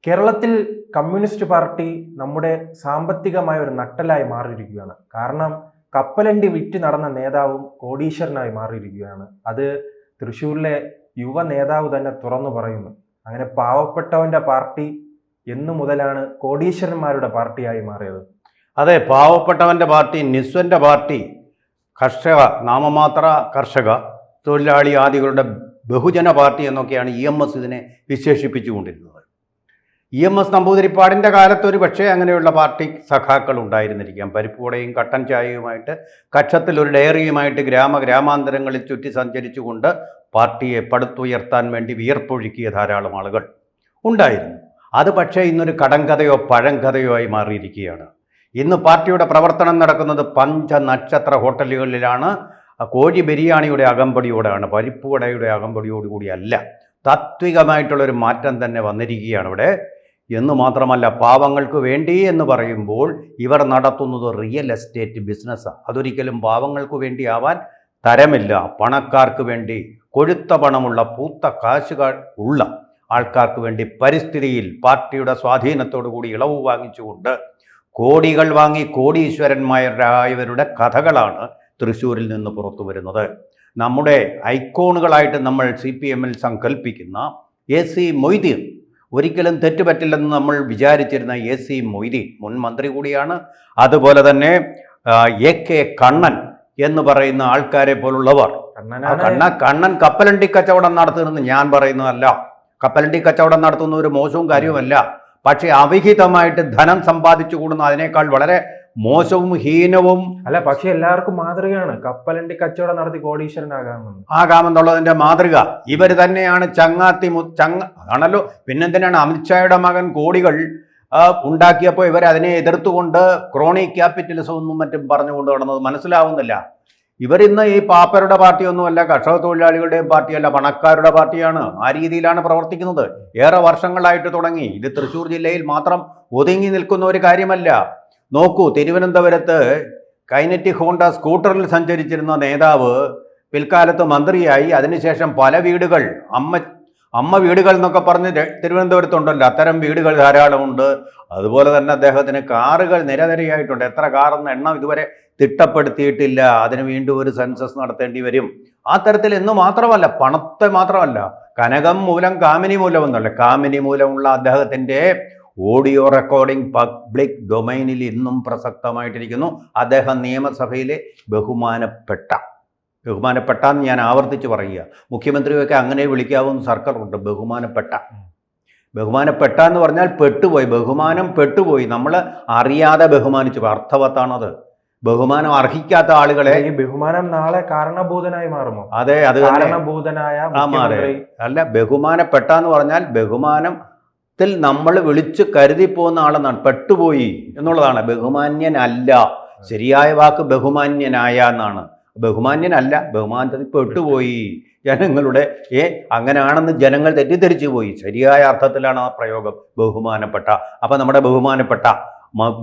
കേരളത്തിൽ communist party നമ്മുടെ സാമ്പത്തികമായ ഒരു നട്ടലായി മാറിയിരിക്കുകയാണ്. കാരണം കപ്പലണ്ടി വിറ്റ് നടന്ന നേതാവും കോടീശ്വരനായി മാറിയിരിക്കുകയാണ്. അത് തൃശ്ശൂരിലെ യുവ നേതാവ് തന്നെ തുറന്നു പറയുന്നു. അങ്ങനെ പാവപ്പെട്ടവന്റെ പാർട്ടി എന്നു മുതലാണ് കോടീശ്വരന്മാരുടെ പാർട്ടിയായി മാറിയത്? അതെ, പാവപ്പെട്ടവൻ്റെ പാർട്ടി, നിസ്വൻ്റെ പാർട്ടി, കർഷക നാമമാത്ര കർഷക തൊഴിലാളി ആദികളുടെ ബഹുജന പാർട്ടി എന്നൊക്കെയാണ് EMS ഇതിനെ വിശേഷിപ്പിച്ചുകൊണ്ടിരുന്നത്. EMS നമ്പൂതിരിപ്പാടിൻ്റെ കാലത്ത് ഒരു പക്ഷേ അങ്ങനെയുള്ള പാർട്ടി സഖാക്കൾ ഉണ്ടായിരുന്നിരിക്കാം. പരിപ്പുവടയും കട്ടൻ ചായയുമായിട്ട് കക്ഷത്തിൽ ഒരു ഡയറിയുമായിട്ട് ഗ്രാമാന്തരങ്ങളിൽ ചുറ്റി സഞ്ചരിച്ചുകൊണ്ട് പാർട്ടിയെ പടുത്തുയർത്താൻ വേണ്ടി വിയർപ്പൊഴുക്കിയ ധാരാളം ആളുകൾ ഉണ്ടായിരുന്നു. അത് പക്ഷേ ഇന്നൊരു കടങ്കഥയോ പഴങ്കഥയോ ആയി മാറിയിരിക്കുകയാണ്. ഇന്ന് പാർട്ടിയുടെ പ്രവർത്തനം നടക്കുന്നത് പഞ്ചനക്ഷത്ര ഹോട്ടലുകളിലാണ്. കോഴി ബിരിയാണിയുടെ അകമ്പടിയോടാണ്, പരിപ്പുവടയുടെ അകമ്പടിയോടുകൂടിയല്ല. താത്വികമായിട്ടുള്ളൊരു മാറ്റം തന്നെ വന്നിരിക്കുകയാണ് ഇവിടെ. എന്ന് മാത്രമല്ല, പാവങ്ങൾക്ക് വേണ്ടി എന്ന് പറയുമ്പോൾ ഇവർ നടത്തുന്നത് റിയൽ എസ്റ്റേറ്റ് ബിസിനസ്സാണ്. അതൊരിക്കലും പാവങ്ങൾക്ക് വേണ്ടി ആവാൻ തരമില്ല. പണക്കാർക്ക് വേണ്ടി, കൊഴുത്ത പണമുള്ള പൂത്ത കാശുകൾ ഉള്ള ആൾക്കാർക്ക് വേണ്ടി പരിസ്ഥിതിയിൽ പാർട്ടിയുടെ സ്വാധീനത്തോടു കൂടി ഇളവ് വാങ്ങിച്ചുകൊണ്ട് കോടികൾ വാങ്ങി കോടീശ്വരന്മാരായവരുടെ കഥകളാണ് തൃശ്ശൂരിൽ നിന്ന് പുറത്തു വരുന്നത്. നമ്മുടെ ഐക്കോണുകളായിട്ട് നമ്മൾ CPM-ൽ സങ്കല്പിക്കുന്ന AC മൊയ്തീൻ, ഒരിക്കലും തെറ്റുപറ്റില്ലെന്ന് നമ്മൾ വിചാരിച്ചിരുന്ന AC മൊയ്തീൻ മുൻ മന്ത്രി കൂടിയാണ്. അതുപോലെ തന്നെ AK കണ്ണൻ എന്ന് പറയുന്ന ആൾക്കാരെ പോലുള്ളവർ. കണ്ണൻ കപ്പലണ്ടി കച്ചവടം നടത്തുന്നത് ഞാൻ പറയുന്നതല്ല. കപ്പലണ്ടി കച്ചവടം നടത്തുന്ന ഒരു മോശവും കാര്യവുമല്ല. പക്ഷേ അവിഹിതമായിട്ട് ധനം സമ്പാദിച്ചു കൂടുന്ന അതിനേക്കാൾ വളരെ മോശവും ഹീനവും അല്ല. പക്ഷെ എല്ലാവർക്കും മാതൃകയാണ് കപ്പലണ്ടി കച്ചവടം നടത്തി ആകാമെന്നുള്ളതിന്റെ മാതൃക ഇവർ തന്നെയാണ്. ആണല്ലോ. പിന്നെന്തിനാണ് അമിത്ഷായുടെ മകൻ കോടികൾ ഉണ്ടാക്കിയപ്പോൾ ഇവർ അതിനെ എതിർത്തുകൊണ്ട് ക്രോണി ക്യാപിറ്റലിസം ഒന്നും മറ്റും പറഞ്ഞുകൊണ്ട് നടന്നത് മനസ്സിലാവുന്നില്ല. ഇവരിന്ന് ഈ പാപ്പരുടെ പാർട്ടിയൊന്നുമല്ല, കർഷക തൊഴിലാളികളുടെയും പാർട്ടിയല്ല, പണക്കാരുടെ പാർട്ടിയാണ്. ആ രീതിയിലാണ് പ്രവർത്തിക്കുന്നത്. ഏറെ വർഷങ്ങളായിട്ട് തുടങ്ങി. ഇത് തൃശ്ശൂർ ജില്ലയിൽ മാത്രം ഒതുങ്ങി നിൽക്കുന്ന ഒരു കാര്യമല്ല. നോക്കൂ, തിരുവനന്തപുരത്ത് കൈനറ്റിക് ഹോണ്ട സ്കൂട്ടറിൽ സഞ്ചരിച്ചിരുന്ന നേതാവ് പിൽക്കാലത്ത് മന്ത്രിയായി. അതിനുശേഷം പല വീടുകൾ, അമ്മ വീടുകൾ എന്നൊക്കെ പറഞ്ഞ് തിരുവനന്തപുരത്തുണ്ടല്ലോ, അത്തരം വീടുകൾ ധാരാളമുണ്ട്. അതുപോലെ തന്നെ അദ്ദേഹത്തിന് കാറുകൾ നിരനിരയായിട്ടുണ്ട്. എത്ര കാറെന്ന എണ്ണം ഇതുവരെ തിട്ടപ്പെടുത്തിയിട്ടില്ല. അതിന് വീണ്ടും ഒരു സെൻസസ് നടത്തേണ്ടി വരും. ആ തരത്തിൽ എന്ന് മാത്രമല്ല, പണത്തെ മാത്രമല്ല, കനകം മൂലം കാമിനി മൂലം എന്നല്ല, കാമിനി മൂലമുള്ള അദ്ദേഹത്തിൻ്റെ ഓഡിയോ റെക്കോർഡിംഗ് പബ്ലിക് ഡൊമൈനിൽ ഇന്നും പ്രസക്തമായിട്ടിരിക്കുന്നു. അദ്ദേഹം നിയമസഭയിലെ ബഹുമാനപ്പെട്ടാന്ന് ഞാൻ ആവർത്തിച്ച് പറയുക. മുഖ്യമന്ത്രിയൊക്കെ അങ്ങനെ വിളിക്കാവുന്ന സർക്കാരുണ്ട്. ബഹുമാനപ്പെട്ട എന്ന് പറഞ്ഞാൽ പെട്ടുപോയി, ബഹുമാനം പെട്ടുപോയി. നമ്മൾ അറിയാതെ ബഹുമാനിച്ചു. അർത്ഥവത്താണത്. ബഹുമാനം അർഹിക്കാത്ത ആളുകളെ ഈ ബഹുമാനം നാളെ കാരണഭൂതനായി മാറുമോ? അതെ, അത് കാരണഭൂതനായ അല്ല. ബഹുമാനപ്പെട്ടാന്ന് പറഞ്ഞാൽ ബഹുമാനത്തിൽ നമ്മൾ വിളിച്ച് കരുതി പോകുന്ന ആളെന്നാണ്. പെട്ടുപോയി എന്നുള്ളതാണ്. ബഹുമാന്യനല്ല. ശരിയായ വാക്ക് ബഹുമാന്യനായ എന്നാണ്. ബഹുമാന്യനല്ല, ബഹുമാനത്തിൽ പെട്ടുപോയി. ജനങ്ങളുടെ അങ്ങനെയാണെന്ന് ജനങ്ങൾ തെറ്റിദ്ധരിച്ചു പോയി. ശരിയായ അർത്ഥത്തിലാണ് ആ പ്രയോഗം, ബഹുമാനപ്പെട്ട. അപ്പം നമ്മുടെ ബഹുമാനപ്പെട്ട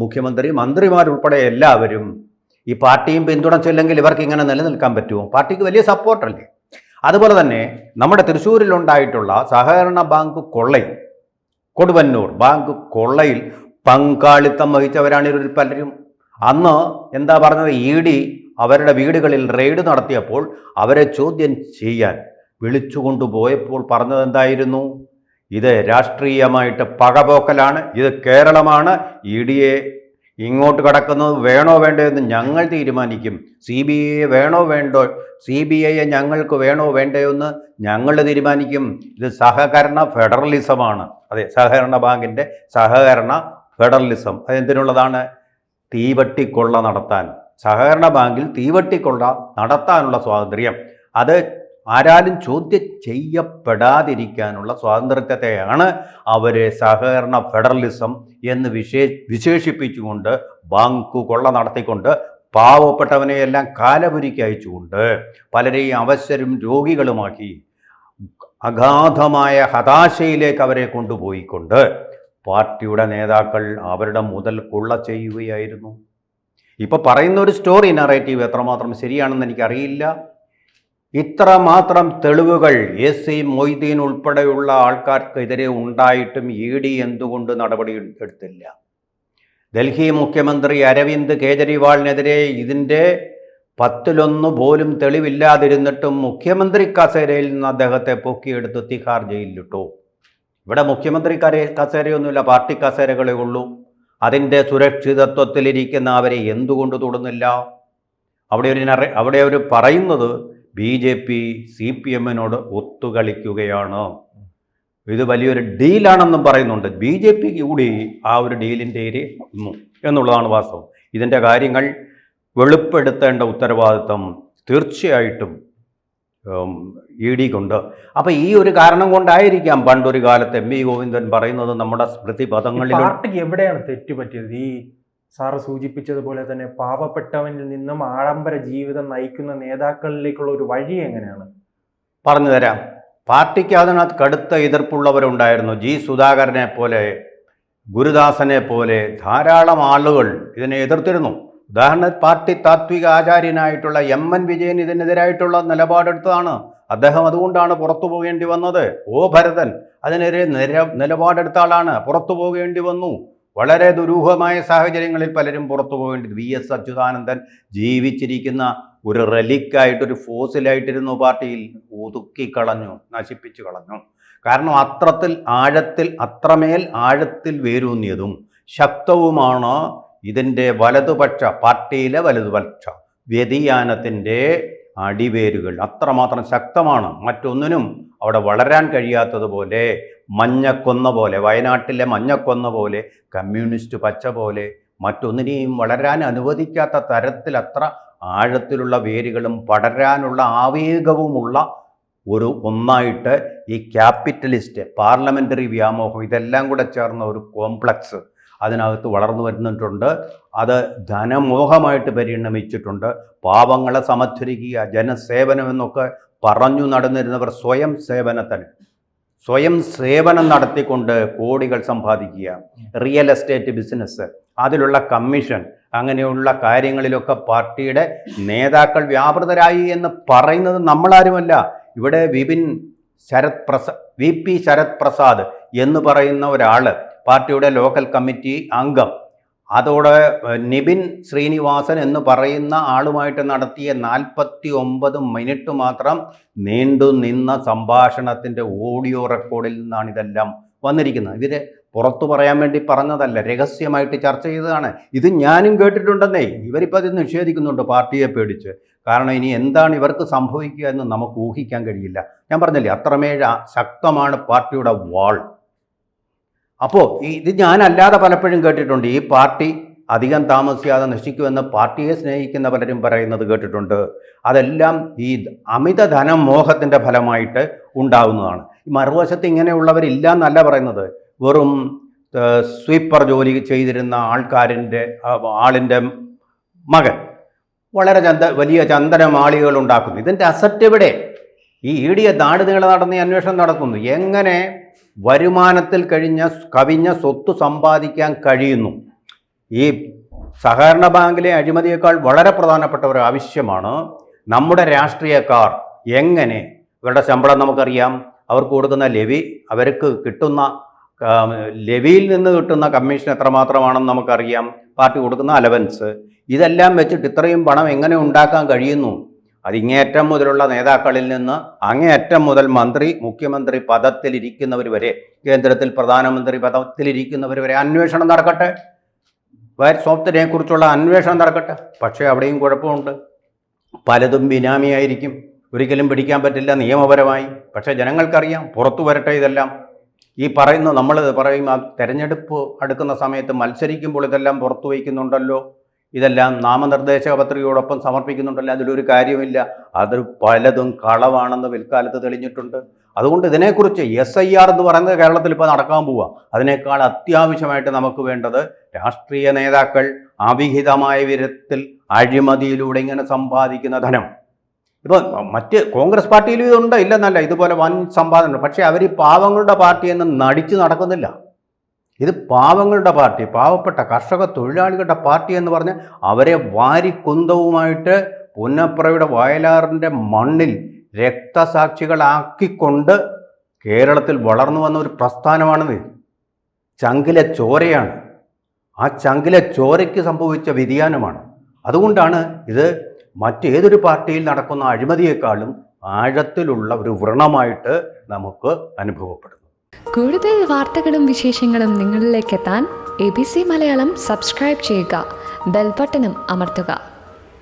മുഖ്യമന്ത്രി, മന്ത്രിമാരുൾപ്പെടെ എല്ലാവരും ഈ പാർട്ടിയും പിന്തുണച്ചില്ലെങ്കിൽ ഇവർക്ക് ഇങ്ങനെ നിലനിൽക്കാൻ പറ്റുമോ? പാർട്ടിക്ക് വലിയ സപ്പോർട്ടല്ലേ. അതുപോലെ തന്നെ നമ്മുടെ തൃശ്ശൂരിലുണ്ടായിട്ടുള്ള സഹകരണ ബാങ്ക് കൊള്ളയിൽ, കൊടുവന്നൂർ ബാങ്ക് കൊള്ളയിൽ പങ്കാളിത്തം വഹിച്ചവരാണ് ഇവരിൽ പലരും. അന്ന് എന്താ പറഞ്ഞത്? ED അവരുടെ വീടുകളിൽ റെയ്ഡ് നടത്തിയപ്പോൾ അവരെ ചോദ്യം ചെയ്യാൻ വിളിച്ചുകൊണ്ടുപോയപ്പോൾ പറഞ്ഞത് എന്തായിരുന്നു? ഇത് രാഷ്ട്രീയമായിട്ട് പകപോക്കലാണ്, ഇത് കേരളമാണ്, EDയെ ഇങ്ങോട്ട് കടക്കുന്നത് വേണോ വേണ്ടോ എന്ന് ഞങ്ങൾ തീരുമാനിക്കും. CBI വേണോ വേണ്ടോ, CBI ഞങ്ങൾക്ക് വേണോ വേണ്ടയോ എന്ന് ഞങ്ങൾ തീരുമാനിക്കും. ഇത് സഹകരണ ഫെഡറലിസമാണ്. അതെ, സഹകരണ ബാങ്കിൻ്റെ സഹകരണ ഫെഡറലിസം. അതെന്തിനുള്ളതാണ്? തീവട്ടിക്കൊള്ള നടത്താൻ, സഹകരണ ബാങ്കിൽ തീവട്ടിക്കൊള്ള നടത്താനുള്ള സ്വാതന്ത്ര്യം, അത് ആരാലും ചോദ്യം ചെയ്യപ്പെടാതിരിക്കാനുള്ള സ്വാതന്ത്ര്യത്തെയാണ് അവർ സഹകരണ ഫെഡറലിസം എന്ന് വിശേഷിപ്പിച്ചുകൊണ്ട് ബാങ്ക് കൊള്ള നടത്തിക്കൊണ്ട് പാവപ്പെട്ടവനെയെല്ലാം കാലപുരിക്ക് അയച്ചുകൊണ്ട് പലരെയും അവശരും രോഗികളുമാക്കി അഗാധമായ ഹതാശയിലേക്ക് അവരെ കൊണ്ടുപോയിക്കൊണ്ട് പാർട്ടിയുടെ നേതാക്കൾ അവരുടെ മുതൽ കൊള്ള ചെയ്യുകയായിരുന്നു. ഇപ്പോൾ പറയുന്ന ഒരു സ്റ്റോറി നറേറ്റീവ് എത്രമാത്രം ശരിയാണെന്ന് എനിക്കറിയില്ല. ഇത്ര മാത്രം തെളിവുകൾ എസ് സി മൊയ്തീൻ ഉൾപ്പെടെയുള്ള ആൾക്കാർക്കെതിരെ ഉണ്ടായിട്ടും ED എന്തുകൊണ്ട് നടപടി എടുത്തില്ല? ഡൽഹി മുഖ്യമന്ത്രി അരവിന്ദ് കെജ്രിവാളിനെതിരെ ഇതിൻ്റെ 10-1 പോലും തെളിവില്ലാതിരുന്നിട്ടും മുഖ്യമന്ത്രി കസേരയിൽ നിന്ന് അദ്ദേഹത്തെ പൊക്കിയെടുത്ത് തിഹാർ ജയിലിലിട്ടു. ഇവിടെ മുഖ്യമന്ത്രി കസേരയൊന്നുമില്ല, പാർട്ടി കസേരകളേ ഉള്ളൂ. അതിൻ്റെ സുരക്ഷിതത്വത്തിലിരിക്കുന്ന അവരെ എന്തുകൊണ്ട് തൊടുന്നില്ല? അവിടെ ഒരു പറയുന്നത് BJP CPM-നോട് ഒത്തുകളിക്കുകയാണ്, ഇത് വലിയൊരു ഡീലാണെന്നും പറയുന്നുണ്ട്. BJP കൂടി ആ ഒരു ഡീലിൻ്റെ എന്നുള്ളതാണ് വാസ്തവം. ഇതിൻ്റെ കാര്യങ്ങൾ വെളിപ്പെടുത്തേണ്ട ഉത്തരവാദിത്വം തീർച്ചയായിട്ടും ED-ക്കുണ്ട്. അപ്പോൾ ഈ ഒരു കാരണം കൊണ്ടായിരിക്കാം പണ്ടൊരു കാലത്ത് MV ഗോവിന്ദൻ പറയുന്നത് നമ്മുടെ സ്മൃതി പദങ്ങളിൽ. പാർട്ടിക്ക് എവിടെയാണ് തെറ്റുപറ്റിയത്? ഈ സാറ് സൂചിപ്പിച്ചതുപോലെ തന്നെ പാവപ്പെട്ടവനിൽ നിന്നും ആഡംബര ജീവിതം നയിക്കുന്ന നേതാക്കളിലേക്കുള്ള ഒരു വഴി എങ്ങനെയാണ്? പറഞ്ഞു തരാം. പാർട്ടിക്ക് അതിനകത്ത് കടുത്ത എതിർപ്പുള്ളവരുണ്ടായിരുന്നു. സുധാകരനെ പോലെ, ഗുരുദാസനെ പോലെ ധാരാളം ആളുകൾ ഇതിനെ എതിർത്തിരുന്നു. ഉദാഹരണത്തിന് പാർട്ടി താത്വിക ആചാര്യനായിട്ടുള്ള MN വിജയൻ ഇതിനെതിരായിട്ടുള്ള നിലപാടെടുത്തതാണ്. അദ്ദേഹം അതുകൊണ്ടാണ് പുറത്തു പോകേണ്ടി വന്നത്. ഭരതൻ അതിനെതിരെ നിലപാടെടുത്ത ആളാണ്, പുറത്തു പോകേണ്ടി വന്നു. വളരെ ദുരൂഹമായ സാഹചര്യങ്ങളിൽ പലരും പുറത്തു പോകേണ്ടി. VS അച്യുതാനന്ദൻ ജീവിച്ചിരിക്കുന്ന ഒരു റെലിക്കായിട്ടൊരു ഫോസിലായിട്ടിരുന്നു, പാർട്ടിയിൽ ഒതുക്കിക്കളഞ്ഞു, നശിപ്പിച്ചു കളഞ്ഞു. കാരണം അത്രമേൽ ആഴത്തിൽ വേരൂന്നിയതും ശക്തവുമാണ് ഇതിൻ്റെ പാർട്ടിയിലെ വലതുപക്ഷ വ്യതിയാനത്തിൻ്റെ അടിവേരുകൾ. അത്രമാത്രം ശക്തമാണ്. മറ്റൊന്നിനും അവിടെ വളരാൻ കഴിയാത്തതുപോലെ, മഞ്ഞക്കൊന്ന പോലെ, വയനാട്ടിലെ മഞ്ഞക്കൊന്ന പോലെ, കമ്മ്യൂണിസ്റ്റ് പച്ച പോലെ മറ്റൊന്നിനെയും വളരാൻ അനുവദിക്കാത്ത തരത്തിൽ അത്ര ആഴത്തിലുള്ള വേരുകളും പടരാനുള്ള ആവേഗവുമുള്ള ഒന്നായിട്ട് ഈ ക്യാപിറ്റലിസ്റ്റ് പാർലമെൻ്ററി വ്യാമോഹം ഇതെല്ലാം കൂടെ ചേർന്ന ഒരു കോംപ്ലക്സ് അതിനകത്ത് വളർന്നു വരുന്നിട്ടുണ്ട്. അത് ധനമോഹമായിട്ട് പരിണമിച്ചിട്ടുണ്ട്. പാവങ്ങളെ സമത്വരിക്കുക, ജനസേവനം എന്നൊക്കെ പറഞ്ഞു നടന്നിരുന്നവർ സ്വയം സേവനം നടത്തിക്കൊണ്ട് കോടികൾ സമ്പാദിക്കുക. റിയൽ എസ്റ്റേറ്റ് ബിസിനസ്, അതിലുള്ള കമ്മീഷൻ, അങ്ങനെയുള്ള കാര്യങ്ങളിലൊക്കെ പാർട്ടിയുടെ നേതാക്കൾ വ്യാപൃതരായി എന്ന് പറയുന്നത് നമ്മളാരുമല്ല. ഇവിടെ VP ശരത് പ്രസാദ് എന്ന് പറയുന്ന ഒരാൾ, പാർട്ടിയുടെ ലോക്കൽ കമ്മിറ്റി അംഗം, അതോടെ നിബിൻ ശ്രീനിവാസൻ എന്ന് പറയുന്ന ആളുമായിട്ട് നടത്തിയ 49 മിനിറ്റ് മാത്രം നീണ്ടു നിന്ന സംഭാഷണത്തിൻ്റെ ഓഡിയോ റെക്കോർഡിൽ നിന്നാണ് ഇതെല്ലാം വന്നിരിക്കുന്നത്. ഇവരെ പുറത്തു പറയാൻ വേണ്ടി പറഞ്ഞതല്ല, രഹസ്യമായിട്ട് ചർച്ച ചെയ്തതാണ്. ഇത് ഞാനും കേട്ടിട്ടുണ്ടെന്നേ. ഇവരിപ്പോൾ അത് നിഷേധിക്കുന്നുണ്ട് പാർട്ടിയെ പേടിച്ച്. കാരണം ഇനി എന്താണ് ഇവർക്ക് സംഭവിക്കുക എന്ന് നമുക്ക് ഊഹിക്കാൻ കഴിയില്ല. ഞാൻ പറഞ്ഞില്ലേ, അത്രമേൽ ശക്തമാണ് പാർട്ടിയുടെ വാൾ. അപ്പോൾ ഇത് ഞാനല്ലാതെ പലപ്പോഴും കേട്ടിട്ടുണ്ട്. ഈ പാർട്ടി അധികം താമസിയാതെ നശിക്കുമെന്ന് പാർട്ടിയെ സ്നേഹിക്കുന്ന പലരും പറയുന്നത് കേട്ടിട്ടുണ്ട്. അതെല്ലാം ഈ അമിത ധനമോഹത്തിൻ്റെ ഫലമായിട്ട് ഉണ്ടാകുന്നതാണ്. ഈ മറുവശത്ത് ഇങ്ങനെയുള്ളവരില്ല എന്നല്ല പറയുന്നത്. വെറും സ്വീപ്പർ ജോലി ചെയ്തിരുന്ന ആളിൻ്റെ മകൻ വളരെ വലിയ ചന്ദനമാളികൾ ഉണ്ടാക്കുന്നു. ഇതിൻ്റെ അസറ്റ് എവിടെ? ഈ ED നാട് നീളെ നടന്ന് അന്വേഷണം നടത്തുന്നു. എങ്ങനെ വരുമാനത്തിൽ കവിഞ്ഞ സ്വത്ത് സമ്പാദിക്കാൻ കഴിയുന്നു? ഈ സഹകരണ ബാങ്കിലെ അഴിമതിയേക്കാൾ വളരെ പ്രധാനപ്പെട്ട ഒരു ആവശ്യമാണ് നമ്മുടെ രാഷ്ട്രീയക്കാർ എങ്ങനെ, ഇവരുടെ ശമ്പളം നമുക്കറിയാം, അവർക്ക് കൊടുക്കുന്ന ലെവി, അവർക്ക് കിട്ടുന്ന ലെവിയിൽ നിന്ന് കിട്ടുന്ന കമ്മീഷൻ എത്രമാത്രമാണെന്ന് നമുക്കറിയാം, പാർട്ടി കൊടുക്കുന്ന അലവൻസ്, ഇതെല്ലാം വെച്ചിട്ട് ഇത്രയും പണം എങ്ങനെ ഉണ്ടാക്കാൻ കഴിയുന്നു? അത് ഇങ്ങേയറ്റം മുതലുള്ള നേതാക്കളിൽ നിന്ന് അങ്ങേയറ്റം മുതൽ മുഖ്യമന്ത്രി പദത്തിലിരിക്കുന്നവർ വരെ, കേന്ദ്രത്തിൽ പ്രധാനമന്ത്രി പദത്തിലിരിക്കുന്നവർ വരെ അന്വേഷണം നടക്കട്ടെ. സ്വത്തിനെ കുറിച്ചുള്ള അന്വേഷണം നടക്കട്ടെ. പക്ഷേ അവിടെയും കുഴപ്പമുണ്ട്. പലതും ബിനാമിയായിരിക്കും, ഒരിക്കലും പിടിക്കാൻ പറ്റില്ല നിയമപരമായി. പക്ഷേ ജനങ്ങൾക്കറിയാം, പുറത്തു വരട്ടെ ഇതെല്ലാം. ഈ നമ്മൾ പറയും, ആ തെരഞ്ഞെടുപ്പ് അടുക്കുന്ന സമയത്ത് മത്സരിക്കുമ്പോൾ ഇതെല്ലാം പുറത്തു വയ്ക്കുന്നുണ്ടല്ലോ, ഇതെല്ലാം നാമനിർദ്ദേശക പത്രികയോടൊപ്പം സമർപ്പിക്കുന്നുണ്ടല്ലോ, അതിലൊരു കാര്യമില്ല. അത് പലതും കളവാണെന്ന് പിൽക്കാലത്ത് തെളിഞ്ഞിട്ടുണ്ട്. അതുകൊണ്ട് ഇതിനെക്കുറിച്ച് SIR എന്ന് പറയുന്നത് കേരളത്തിൽ ഇപ്പോൾ നടക്കാൻ പോവുക. അതിനേക്കാൾ അത്യാവശ്യമായിട്ട് നമുക്ക് വേണ്ടത് രാഷ്ട്രീയ നേതാക്കൾ അവിഹിതമായ വിധത്തിൽ അഴിമതിയിലൂടെ ഇങ്ങനെ സമ്പാദിക്കുന്ന ധനം. ഇപ്പോൾ മറ്റ് കോൺഗ്രസ് പാർട്ടിയിലും ഇതുണ്ട്, ഇല്ലെന്നല്ല, ഇതുപോലെ വൻ സമ്പാദനമുണ്ട്. പക്ഷേ അവർ ഈ പാവങ്ങളുടെ പാർട്ടിയെന്ന് നടിച്ച് നടക്കുന്നില്ല. ഇത് പാവങ്ങളുടെ പാർട്ടി, പാവപ്പെട്ട കർഷക തൊഴിലാളികളുടെ പാർട്ടി എന്ന് പറഞ്ഞ് അവരെ വാരിക്കുന്തവുമായിട്ട് പുന്നപ്രയുടെ വയലാറിൻ്റെ മണ്ണിൽ രക്തസാക്ഷികളാക്കിക്കൊണ്ട് കേരളത്തിൽ വളർന്നു വന്ന ഒരു പ്രസ്ഥാനമാണിത്. ചങ്കിലെ ചോരയാണ്. ആ ചങ്കിലെ ചോരയ്ക്ക് സംഭവിച്ച വ്യതിയാനമാണ്. അതുകൊണ്ടാണ് ഇത് മറ്റേതൊരു പാർട്ടിയിൽ നടക്കുന്ന അഴിമതിയേക്കാളും ആഴത്തിലുള്ള ഒരു വ്രണമായിട്ട് നമുക്ക് അനുഭവപ്പെടുന്നു. കൂടുതൽ വാർത്തകളും വിശേഷങ്ങളും നിങ്ങളിലേക്ക് എത്താൻ ABC മലയാളം സബ്സ്ക്രൈബ് ചെയ്യുക, ബെൽ ബട്ടണും അമർത്തുക.